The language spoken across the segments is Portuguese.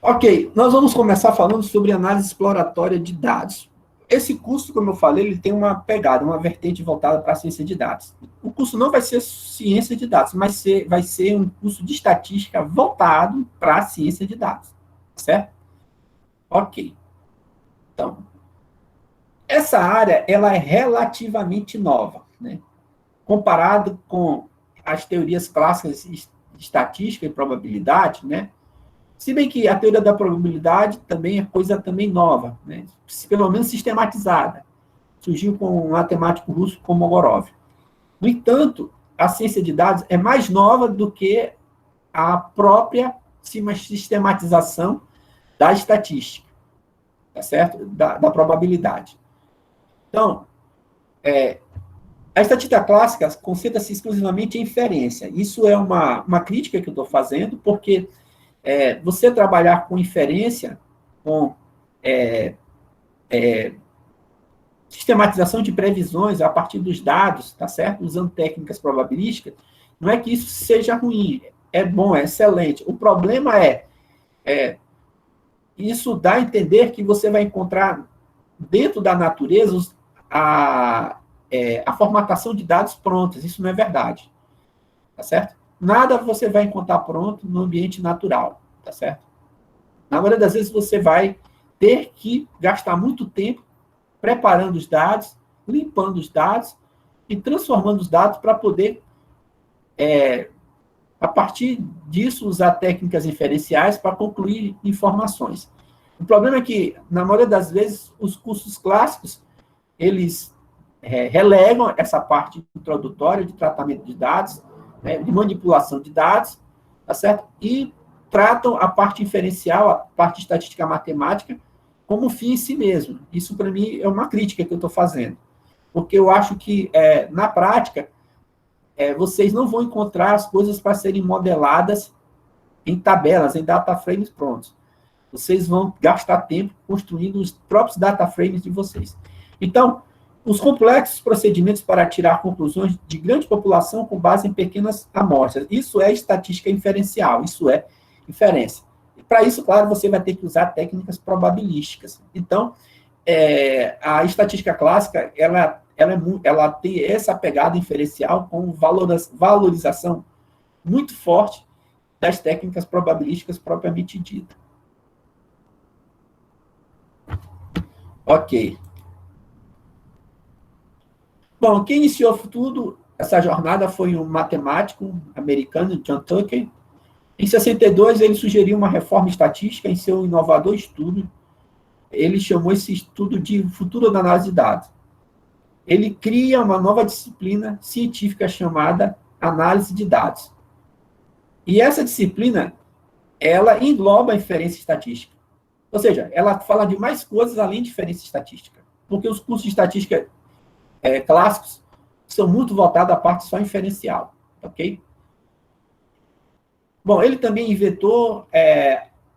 Ok, nós vamos começar falando sobre análise exploratória de dados. Esse curso, como eu falei, ele tem uma pegada, uma vertente voltada para a ciência de dados. O curso não vai ser ciência de dados, mas vai ser um curso de estatística voltado para a ciência de dados, certo? Ok. Então, essa área, ela é relativamente nova, né? Comparado com as teorias clássicas de estatística e probabilidade, né? Se bem que a teoria da probabilidade também é coisa também nova, né? Pelo menos sistematizada. Surgiu com um matemático russo como Kolmogorov. No entanto, a ciência de dados é mais nova do que a própria sistematização da estatística, tá certo? Da probabilidade. Então, a estatística clássica concentra-se exclusivamente em inferência. Isso é uma crítica que eu estou fazendo, porque você trabalhar com inferência, com sistematização de previsões a partir dos dados, tá certo? Usando técnicas probabilísticas, não é que isso seja ruim, é bom, é excelente. O problema isso dá a entender que você vai encontrar dentro da natureza a formatação de dados prontas. Isso não é verdade, tá certo? Nada você vai encontrar pronto no ambiente natural, tá certo? Na maioria das vezes você vai ter que gastar muito tempo preparando os dados, limpando os dados e transformando os dados para poder, a partir disso, usar técnicas inferenciais para concluir informações. O problema é que, na maioria das vezes, os cursos clássicos, eles relegam essa parte introdutória de tratamento de dados, de manipulação de dados, tá certo? E tratam a parte inferencial, a parte de estatística matemática, como fim em si mesmo. Isso, para mim, é uma crítica que eu estou fazendo. Porque eu acho que, na prática, vocês não vão encontrar as coisas para serem modeladas em tabelas, em data frames prontos. Vocês vão gastar tempo construindo os próprios data frames de vocês. Então, os complexos procedimentos para tirar conclusões de grande população com base em pequenas amostras. Isso é estatística inferencial, isso é inferência. E para isso, claro, você vai ter que usar técnicas probabilísticas. Então, a estatística clássica, ela tem essa pegada inferencial com valorização muito forte das técnicas probabilísticas propriamente dita. Ok. Bom, quem iniciou tudo, essa jornada, foi um matemático americano, John Tucker. Em 62, ele sugeriu uma reforma estatística em seu inovador estudo. Ele chamou esse estudo de futuro da análise de dados. Ele cria uma nova disciplina científica chamada análise de dados. E essa disciplina, ela engloba a inferência estatística. Ou seja, ela fala de mais coisas além de inferência estatística. Porque os cursos de estatística clássicos são muito voltados à parte só inferencial, ok? Bom, ele também inventou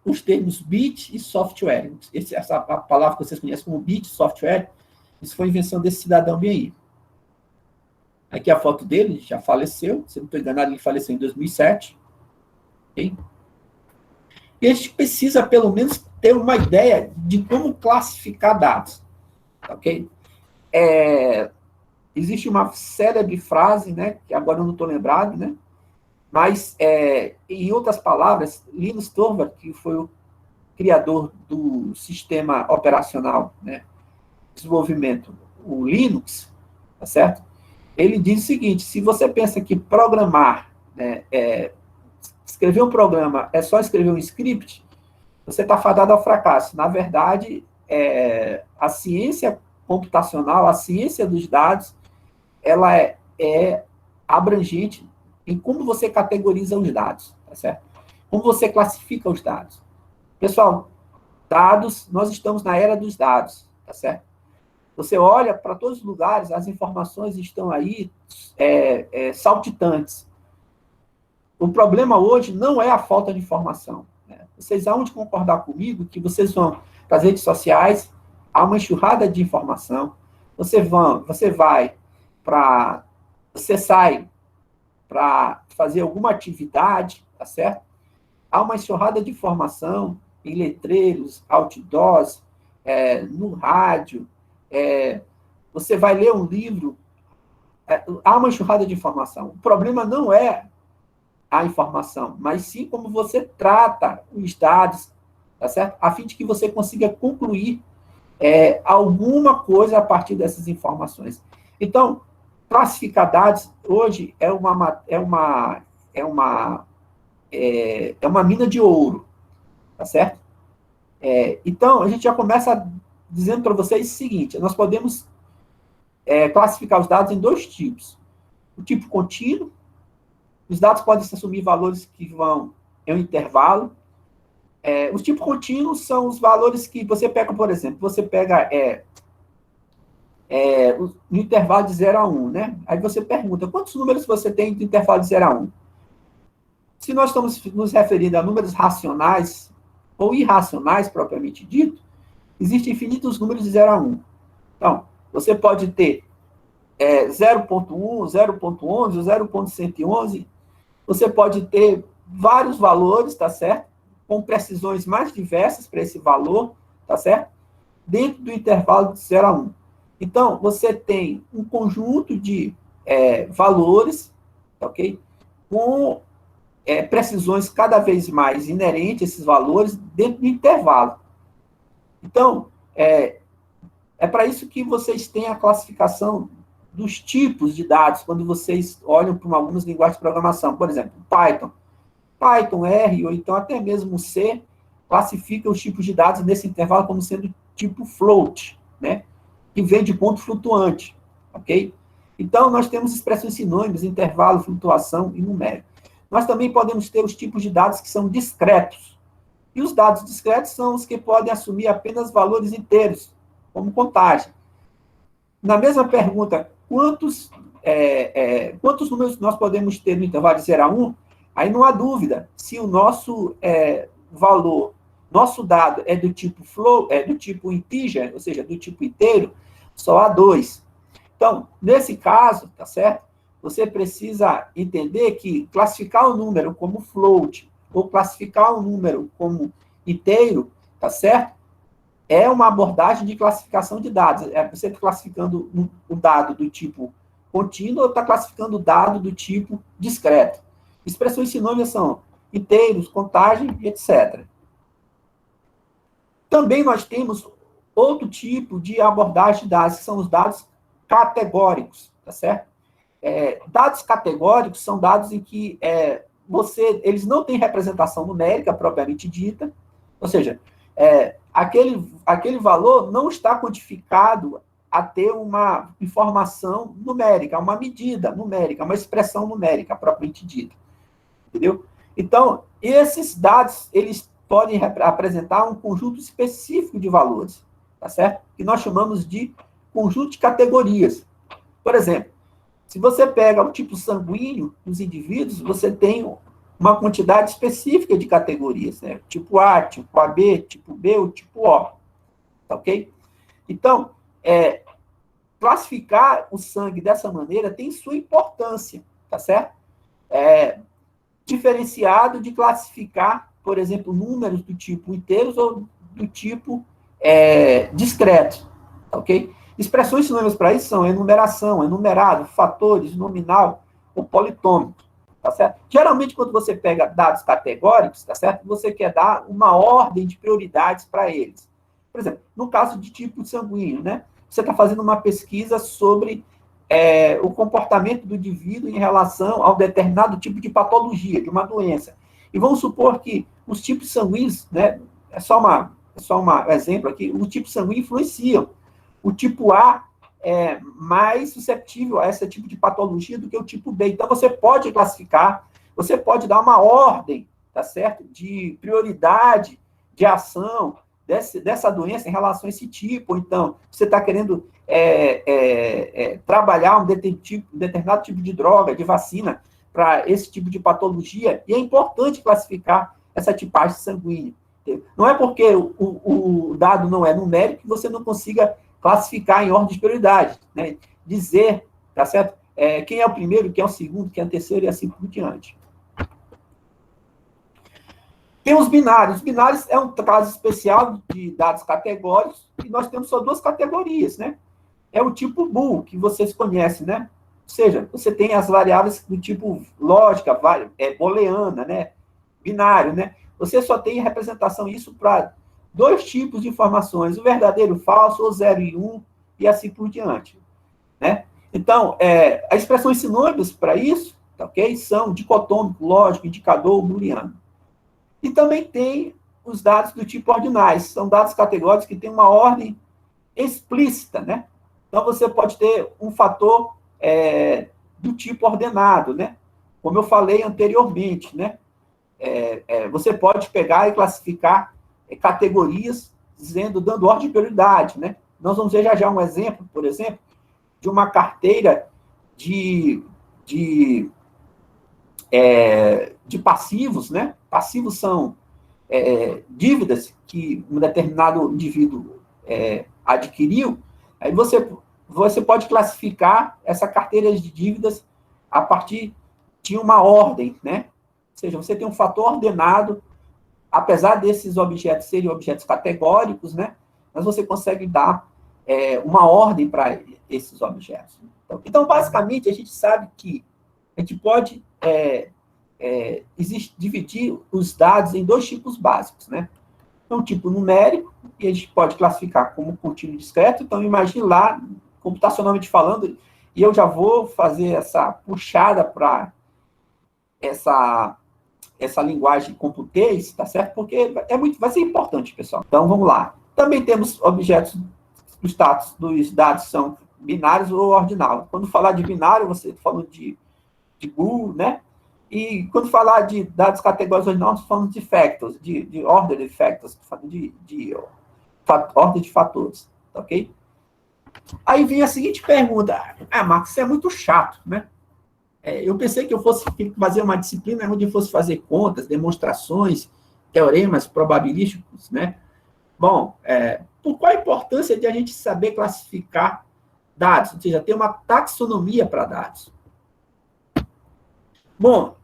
os termos bit e software. Essa palavra que vocês conhecem como bit e software, isso foi invenção desse cidadão bem aí. Aqui a foto dele, já faleceu, se não estou enganado, ele faleceu em 2007. Okay? E a gente precisa, pelo menos, ter uma ideia de como classificar dados. Ok? Existe uma célebre frase, né, que agora eu não estou lembrado, né, mas, em outras palavras, Linus Torvalds, que foi o criador do sistema operacional, né, desenvolvimento, o Linux, tá certo? Ele diz o seguinte: se você pensa que programar, né, escrever um programa é só escrever um script, você está fadado ao fracasso. Na verdade, a ciência computacional, a ciência dos dados, ela é abrangente em como você categoriza os dados, tá certo? Como você classifica os dados. Pessoal, dados, nós estamos na era dos dados, tá certo? Você olha para todos os lugares, as informações estão aí saltitantes. O problema hoje não é a falta de informação. Né? Vocês hão de concordar comigo que vocês vão para as redes sociais, há uma enxurrada de informação, você sai para fazer alguma atividade, tá certo? Há uma enxurrada de informação, em letreiros, outdoors, no rádio, você vai ler um livro, há uma enxurrada de informação. O problema não é a informação, mas sim como você trata os dados, tá certo? A fim de que você consiga concluir alguma coisa a partir dessas informações. Então, classificar dados hoje é uma mina de ouro, tá certo? Então, a gente já começa dizendo para vocês o seguinte: nós podemos classificar os dados em dois tipos. O tipo contínuo, os dados podem assumir valores que vão em um intervalo. Os tipos contínuos são os valores que você pega, por exemplo, você pega no intervalo de 0 a 1, né? Aí você pergunta, quantos números você tem no intervalo de 0 a 1? Se nós estamos nos referindo a números racionais ou irracionais, propriamente dito, existem infinitos números de 0 a 1. Então, você pode ter 0.1, 0.11, 0.111, você pode ter vários valores, tá certo? Com precisões mais diversas para esse valor, tá certo? Dentro do intervalo de 0 a 1. Então, você tem um conjunto de valores, ok? Com precisões cada vez mais inerentes a esses valores dentro do intervalo. Então, é para isso que vocês têm a classificação dos tipos de dados, quando vocês olham para algumas linguagens de programação. Por exemplo, Python, R, ou então até mesmo C, classifica os tipos de dados nesse intervalo como sendo tipo float, né? Que vem de ponto flutuante, ok? Então, nós temos expressões sinônimas, intervalo, flutuação e numérico. Nós também podemos ter os tipos de dados que são discretos. E os dados discretos são os que podem assumir apenas valores inteiros, como contagem. Na mesma pergunta, quantos números nós podemos ter no intervalo de 0 a 1? Aí não há dúvida se o nosso valor, nosso dado é do tipo do tipo integer, ou seja, do tipo inteiro, só há 2. Então, nesse caso, tá certo? Você precisa entender que classificar o número como float ou classificar o número como inteiro, tá certo? É uma abordagem de classificação de dados. Você está classificando o dado do tipo contínuo ou está classificando o dado do tipo discreto. Expressões sinônimas são inteiros, contagem, etc. Também nós temos outro tipo de abordagem de dados, que são os dados categóricos, tá certo? Dados categóricos são dados em que eles não têm representação numérica propriamente dita, ou seja, aquele valor não está codificado a ter uma informação numérica, uma medida numérica, uma expressão numérica propriamente dita. Entendeu? Então, esses dados, eles podem apresentar um conjunto específico de valores, tá certo? Que nós chamamos de conjunto de categorias. Por exemplo, se você pega o tipo sanguíneo dos indivíduos, você tem uma quantidade específica de categorias, né? Tipo A, tipo AB, tipo B ou tipo O. Tá ok? Então, classificar o sangue dessa maneira tem sua importância, tá certo? Diferenciado de classificar, por exemplo, números do tipo inteiros ou do tipo discreto, tá ok? Expressões sinônimas para isso são enumeração, enumerado, fatores, nominal ou politômico, tá certo? Geralmente, quando você pega dados categóricos, tá certo? Você quer dar uma ordem de prioridades para eles. Por exemplo, no caso de tipo sanguíneo, né? Você está fazendo uma pesquisa sobre o comportamento do indivíduo em relação a um determinado tipo de patologia, de uma doença. E vamos supor que os tipos sanguíneos, né? É só um exemplo aqui, os tipos sanguíneos influenciam. O tipo A é mais susceptível a esse tipo de patologia do que o tipo B. Então, você pode classificar, você pode dar uma ordem, tá certo? De prioridade, de ação dessa doença em relação a esse tipo. Então, você está querendo trabalhar um determinado tipo de droga, de vacina, para esse tipo de patologia, e é importante classificar essa tipagem sanguínea. Não é porque o dado não é numérico que você não consiga classificar em ordem de prioridade, né? Dizer, tá certo? Quem é o primeiro, quem é o segundo, quem é o terceiro e assim por diante. Tem os binários. Os binários é um caso especial de dados categóricos, e nós temos só duas categorias, né? É o tipo bool, que vocês conhecem, né? Ou seja, você tem as variáveis do tipo lógica, booleana, né? Binário, né? Você só tem representação isso para dois tipos de informações, o verdadeiro, o falso, ou 0 e 1, e assim por diante, né? Então, as expressões sinônimas para isso, tá, ok? São dicotômico, lógico, indicador, booleano. E também tem os dados do tipo ordinais, são dados categóricos que têm uma ordem explícita, né? Então, você pode ter um fator do tipo ordenado, né? Como eu falei anteriormente, né? Você pode pegar e classificar categorias dando ordem de prioridade, né? Nós vamos ver já um exemplo, por exemplo, de uma carteira de passivos, né? Passivos são dívidas que um determinado indivíduo adquiriu. Aí você pode classificar essa carteira de dívidas a partir de uma ordem, né? Ou seja, você tem um fator ordenado, apesar desses objetos serem objetos categóricos, né? Mas você consegue dar uma ordem para esses objetos. Então, basicamente, a gente sabe que a gente pode dividir os dados em dois tipos básicos, né? Um tipo numérico, e a gente pode classificar como contínuo discreto. Então, imagine lá, computacionalmente falando, e eu já vou fazer essa puxada para essa linguagem computês, tá certo? Porque vai ser importante, pessoal. Então, vamos lá. Também temos objetos, os status dos dados são binários ou ordinal. Quando falar de binário, você está falando de bool, né? E quando falar de dados categóricos ordinais, nós falamos de factors, de order de factors, de ordem de fatores, tá ok? Aí vem a seguinte pergunta: Marcos, isso é muito chato, né? Eu pensei que eu fosse fazer uma disciplina onde eu fosse fazer contas, demonstrações, teoremas probabilísticos, né? Bom, por qual a importância de a gente saber classificar dados? Ou seja, ter uma taxonomia para dados. Bom,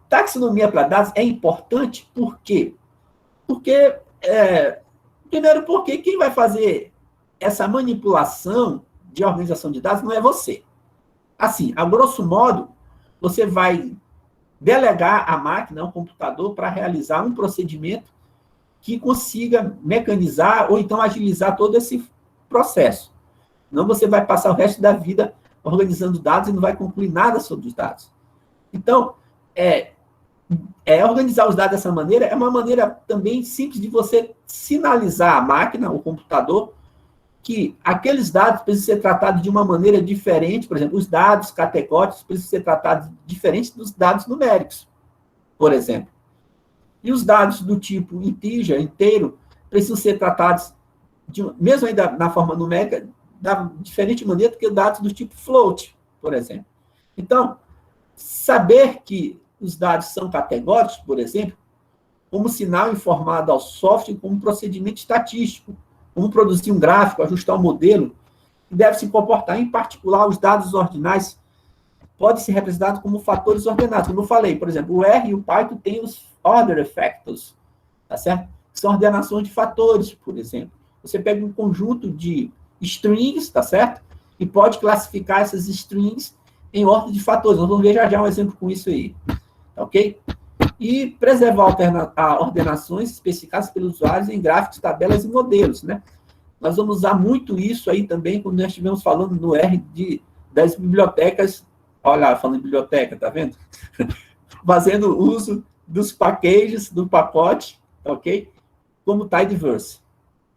taxonomia para dados é importante por quê? Porque, primeiro, porque quem vai fazer essa manipulação de organização de dados não é você. Assim, a grosso modo, você vai delegar à máquina, ao computador, para realizar um procedimento que consiga mecanizar ou então agilizar todo esse processo. Não, você vai passar o resto da vida organizando dados e não vai concluir nada sobre os dados. Então, organizar os dados dessa maneira é uma maneira também simples de você sinalizar à máquina, ao computador, que aqueles dados precisam ser tratados de uma maneira diferente. Por exemplo, os dados categóricos precisam ser tratados diferente dos dados numéricos, por exemplo. E os dados do tipo integer, inteiro, precisam ser tratados, mesmo ainda na forma numérica, da diferente maneira do que dados do tipo float, por exemplo. Então, saber que os dados são categóricos, por exemplo, como sinal informado ao software, como procedimento estatístico, como produzir um gráfico, ajustar um modelo, que deve se comportar. Em particular, os dados ordinais podem ser representados como fatores ordenados. Como eu falei, por exemplo, o R e o Python têm os order factors, tá certo? São ordenações de fatores, por exemplo. Você pega um conjunto de strings, tá certo? E pode classificar essas strings em ordem de fatores. Nós vamos ver já um exemplo com isso aí, tá ok? E preservar ordenações especificadas pelos usuários em gráficos, tabelas e modelos, né? Nós vamos usar muito isso aí também quando nós estivemos falando no R das bibliotecas. Olha lá, falando de biblioteca, tá vendo? Fazendo uso dos packages, do pacote, ok? Como Tidyverse.